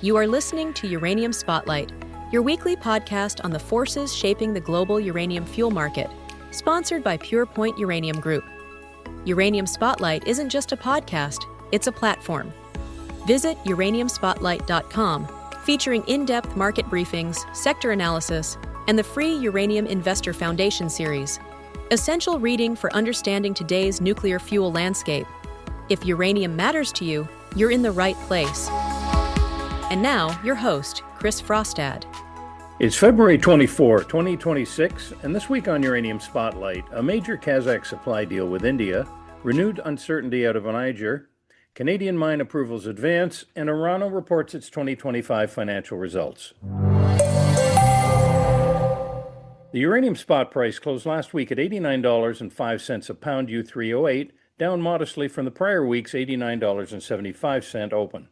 You are listening to Uranium Spotlight, your weekly podcast on the forces shaping the global uranium fuel market, sponsored by Purepoint Uranium Group. Uranium Spotlight isn't just a podcast, it's a platform. Visit uraniumspotlight.com, featuring in-depth market briefings, sector analysis, and the free Uranium Investor Foundation series. Essential reading for understanding today's nuclear fuel landscape. If uranium matters to you, you're in the right place. And now, your host, Chris Frostad. It's February 24, 2026, and this week on Uranium Spotlight, a major Kazakh supply deal with India, renewed uncertainty out of Niger, Canadian mine approvals advance, and Orano reports its 2025 financial results. The uranium spot price closed last week at $89.05 a pound U3O8, down modestly from the prior week's $89.75 open.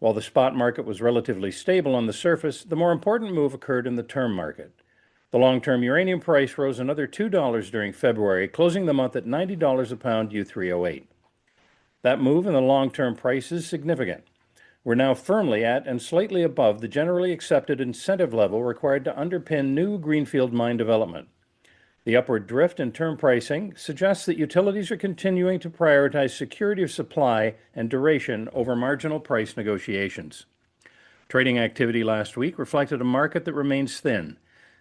While the spot market was relatively stable on the surface, the more important move occurred in the term market. The long-term uranium price rose another $2 during February, closing the month at $90 a pound U3O8. That move in the long-term price is significant. We're now firmly at and slightly above the generally accepted incentive level required to underpin new greenfield mine development. The upward drift in term pricing suggests that utilities are continuing to prioritize security of supply and duration over marginal price negotiations. Trading activity last week reflected a market that remains thin.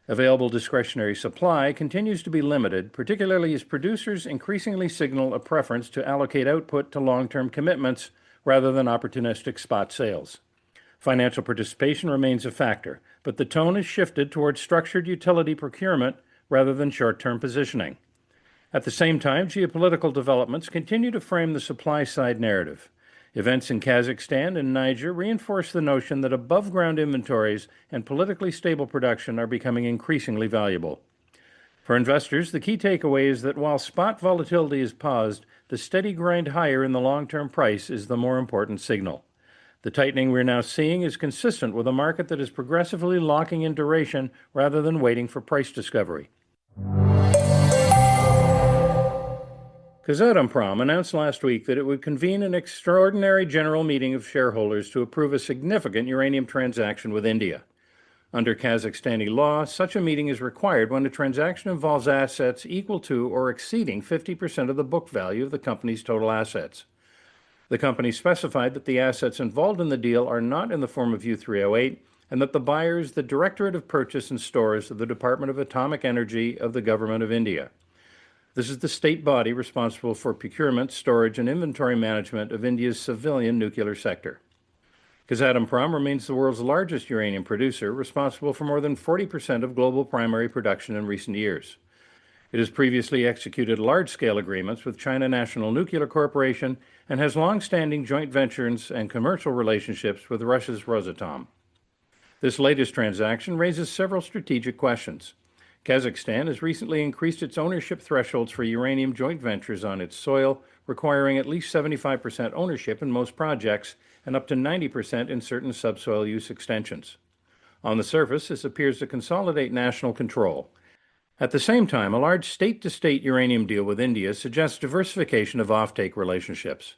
Available discretionary supply continues to be limited, particularly as producers increasingly signal a preference to allocate output to long-term commitments rather than opportunistic spot sales. Financial participation remains a factor, but the tone has shifted towards structured utility procurement rather than short-term positioning. At the same time, geopolitical developments continue to frame the supply-side narrative. Events in Kazakhstan and Niger reinforce the notion that above-ground inventories and politically stable production are becoming increasingly valuable. For investors, the key takeaway is that while spot volatility is paused, the steady grind higher in the long-term price is the more important signal. The tightening we're now seeing is consistent with a market that is progressively locking in duration rather than waiting for price discovery. Kazatomprom announced last week that it would convene an extraordinary general meeting of shareholders to approve a significant uranium transaction with India. Under Kazakhstani law, such a meeting is required when a transaction involves assets equal to or exceeding 50% of the book value of the company's total assets. The company specified that the assets involved in the deal are not in the form of U3O8 and that the buyer is the Directorate of Purchase and Stores of the Department of Atomic Energy of the Government of India. This is the state body responsible for procurement, storage, and inventory management of India's civilian nuclear sector. Kazatomprom remains the world's largest uranium producer, responsible for more than 40% of global primary production in recent years. It has previously executed large-scale agreements with China National Nuclear Corporation and has long-standing joint ventures and commercial relationships with Russia's Rosatom. This latest transaction raises several strategic questions. Kazakhstan has recently increased its ownership thresholds for uranium joint ventures on its soil, requiring at least 75% ownership in most projects and up to 90% in certain subsoil use extensions. On the surface, this appears to consolidate national control. At the same time, a large state-to-state uranium deal with India suggests diversification of offtake relationships.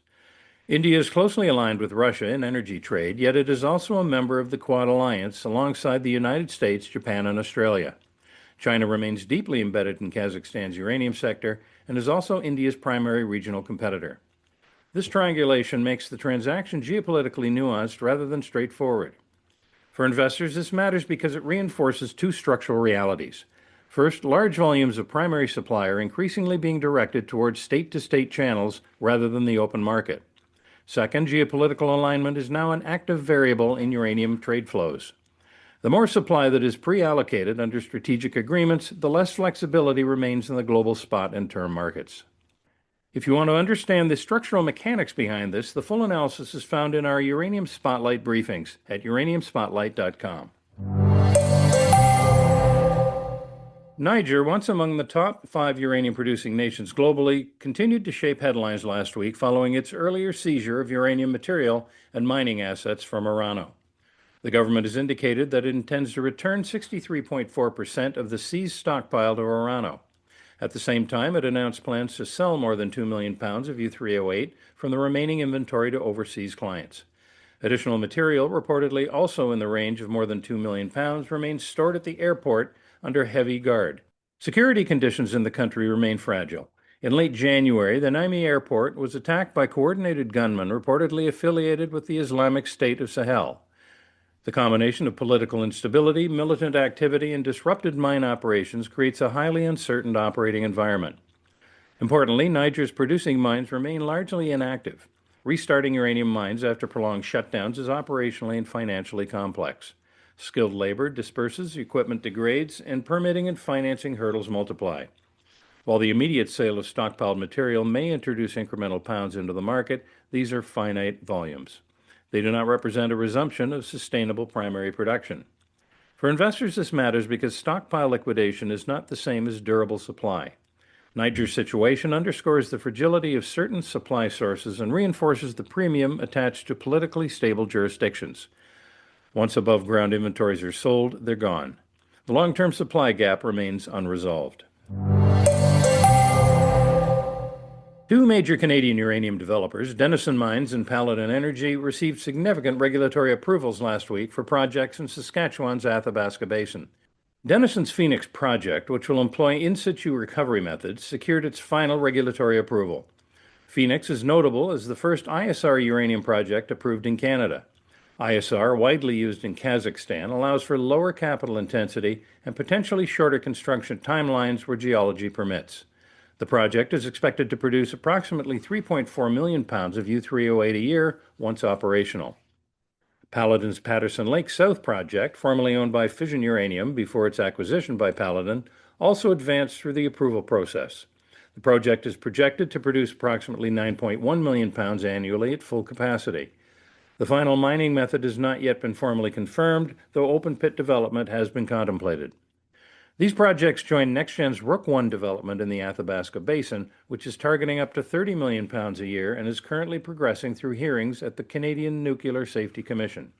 India is closely aligned with Russia in energy trade, yet it is also a member of the Quad Alliance alongside the United States, Japan, and Australia. China remains deeply embedded in Kazakhstan's uranium sector and is also India's primary regional competitor. This triangulation makes the transaction geopolitically nuanced rather than straightforward. For investors, this matters because it reinforces two structural realities. First, large volumes of primary supply are increasingly being directed towards state-to-state channels rather than the open market. Second, geopolitical alignment is now an active variable in uranium trade flows. The more supply that is pre-allocated under strategic agreements, the less flexibility remains in the global spot and term markets. If you want to understand the structural mechanics behind this, the full analysis is found in our Uranium Spotlight briefings at uraniumspotlight.com. Niger, once among the top 5 uranium-producing nations globally, continued to shape headlines last week following its earlier seizure of uranium material and mining assets from Orano. The government has indicated that it intends to return 63.4% of the seized stockpile to Orano. At the same time, it announced plans to sell more than 2 million pounds of U3O8 from the remaining inventory to overseas clients. Additional material, reportedly also in the range of more than 2 million pounds, remains stored at the airport under heavy guard. Security conditions in the country remain fragile. In late January, the Niamey airport was attacked by coordinated gunmen reportedly affiliated with the Islamic State of Sahel. The combination of political instability, militant activity, and disrupted mine operations creates a highly uncertain operating environment. Importantly, Niger's producing mines remain largely inactive. Restarting uranium mines after prolonged shutdowns is operationally and financially complex. Skilled labor disperses, equipment degrades, and permitting and financing hurdles multiply. While the immediate sale of stockpiled material may introduce incremental pounds into the market, these are finite volumes. They do not represent a resumption of sustainable primary production. For investors, this matters because stockpile liquidation is not the same as durable supply. Niger's situation underscores the fragility of certain supply sources and reinforces the premium attached to politically stable jurisdictions. Once above-ground inventories are sold, they're gone. The long-term supply gap remains unresolved. Two major Canadian uranium developers, Denison Mines and Paladin Energy, received significant regulatory approvals last week for projects in Saskatchewan's Athabasca Basin. Denison's Phoenix project, which will employ in-situ recovery methods, secured its final regulatory approval. Phoenix is notable as the first ISR uranium project approved in Canada. ISR, widely used in Kazakhstan, allows for lower capital intensity and potentially shorter construction timelines where geology permits. The project is expected to produce approximately 3.4 million pounds of U3O8 a year once operational. Paladin's Patterson Lake South project, formerly owned by Fission Uranium before its acquisition by Paladin, also advanced through the approval process. The project is projected to produce approximately 9.1 million pounds annually at full capacity. The final mining method has not yet been formally confirmed, though open-pit development has been contemplated. These projects join NextGen's Rook I development in the Athabasca Basin, which is targeting up to 30 million pounds a year and is currently progressing through hearings at the Canadian Nuclear Safety Commission.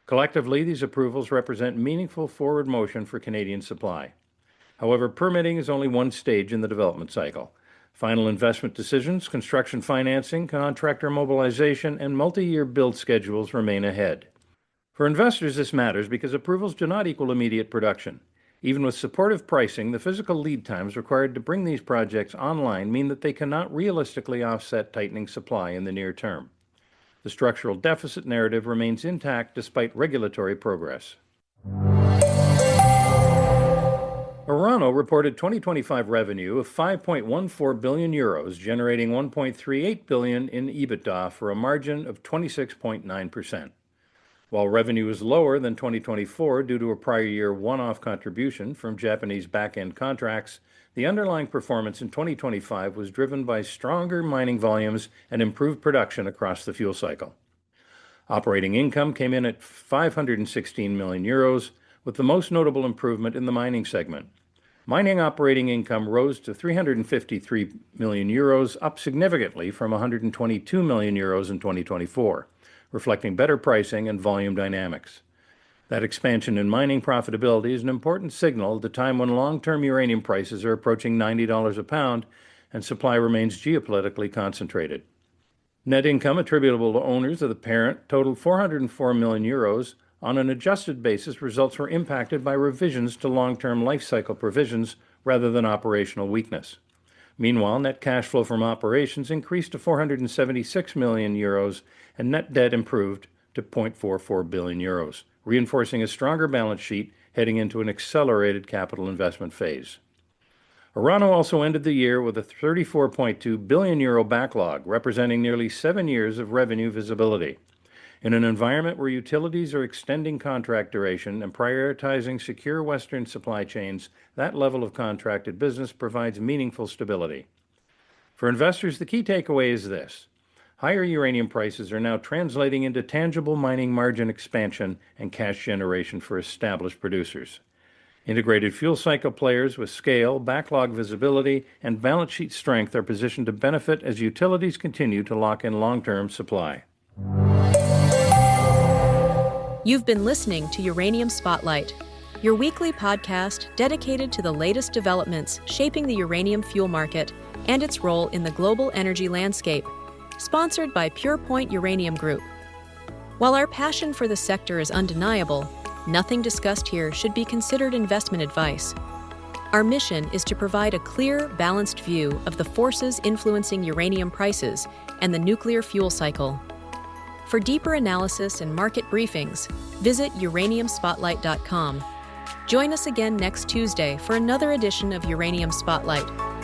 Collectively, these approvals represent meaningful forward motion for Canadian supply. However, permitting is only one stage in the development cycle. Final investment decisions, construction financing, contractor mobilization, and multi-year build schedules remain ahead. For investors, this matters because approvals do not equal immediate production. Even with supportive pricing, the physical lead times required to bring these projects online mean that they cannot realistically offset tightening supply in the near term. The structural deficit narrative remains intact despite regulatory progress. Orano reported 2025 revenue of 5.14 billion euros, generating 1.38 billion in EBITDA for a margin of 26.9%. While revenue is lower than 2024 due to a prior year one-off contribution from Japanese back-end contracts, the underlying performance in 2025 was driven by stronger mining volumes and improved production across the fuel cycle. Operating income came in at 516 million euros, with the most notable improvement in the mining segment. Mining operating income rose to 353 million euros, up significantly from 122 million euros in 2024. Reflecting better pricing and volume dynamics. That expansion in mining profitability is an important signal at a time when long-term uranium prices are approaching $90 a pound and supply remains geopolitically concentrated. Net income attributable to owners of the parent totaled 404 million euros. On an adjusted basis, results were impacted by revisions to long-term life cycle provisions rather than operational weakness. Meanwhile, net cash flow from operations increased to 476 million euros and net debt improved to 0.44 billion euros, reinforcing a stronger balance sheet heading into an accelerated capital investment phase. Orano also ended the year with a 34.2 billion euro backlog, representing nearly 7 years of revenue visibility. In an environment where utilities are extending contract duration and prioritizing secure Western supply chains, that level of contracted business provides meaningful stability. For investors, the key takeaway is this. Higher uranium prices are now translating into tangible mining margin expansion and cash generation for established producers. Integrated fuel cycle players with scale, backlog visibility, and balance sheet strength are positioned to benefit as utilities continue to lock in long-term supply. You've been listening to Uranium Spotlight, your weekly podcast dedicated to the latest developments shaping the uranium fuel market and its role in the global energy landscape, sponsored by Purepoint Uranium Group. While our passion for the sector is undeniable, nothing discussed here should be considered investment advice. Our mission is to provide a clear, balanced view of the forces influencing uranium prices and the nuclear fuel cycle. For deeper analysis and market briefings, visit uraniumspotlight.com. Join us again next Tuesday for another edition of Uranium Spotlight.